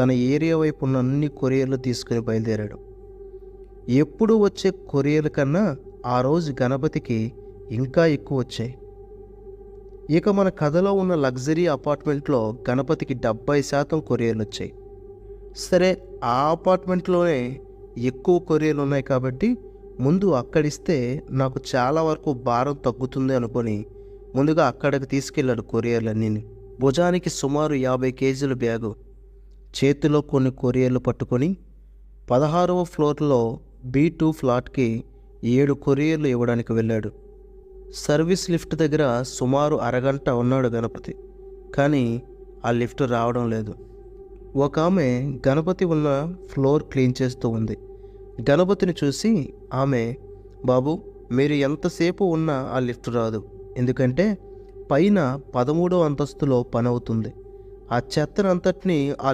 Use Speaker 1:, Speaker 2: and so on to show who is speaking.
Speaker 1: తన ఏరియా వైపు ఉన్న అన్ని కొరియర్లు తీసుకుని బయలుదేరాడు. ఎప్పుడు వచ్చే కొరియర్ల కన్నా ఆ రోజు గణపతికి ఇంకా ఎక్కువ వచ్చాయి. ఇక మన కథలో ఉన్న లగ్జరీ అపార్ట్మెంట్లో గణపతికి 70% కొరియర్లు వచ్చాయి. సరే, ఆ అపార్ట్మెంట్లోనే ఎక్కువ కొరియర్లు ఉన్నాయి కాబట్టి ముందు అక్కడిస్తే నాకు చాలా వరకు భారం తగ్గుతుంది అనుకొని ముందుగా అక్కడికి తీసుకెళ్ళాడు కొరియర్లన్నీ. భుజానికి సుమారు 50 కేజీల బ్యాగు, చేతిలో కొన్ని కొరియర్లు పట్టుకొని 16వ ఫ్లోర్లో B2 ఫ్లాట్కి 7 కొరియర్లు ఇవ్వడానికి వెళ్ళాడు. సర్వీస్ లిఫ్ట్ దగ్గర సుమారు అరగంట ఉన్నాడు గణపతి, కానీ ఆ లిఫ్ట్ రావడం లేదు. ఒక ఆమె గణపతి ఉన్న ఫ్లోర్ క్లీన్ చేస్తూ ఉంది. గణపతిని చూసి ఆమె, బాబు మీరు ఎంతసేపు ఉన్నా ఆ లిఫ్ట్ రాదు, ఎందుకంటే పైన 13వ అంతస్తులో పని అవుతుంది. ఆ చెత్తనంతటినీ ఆ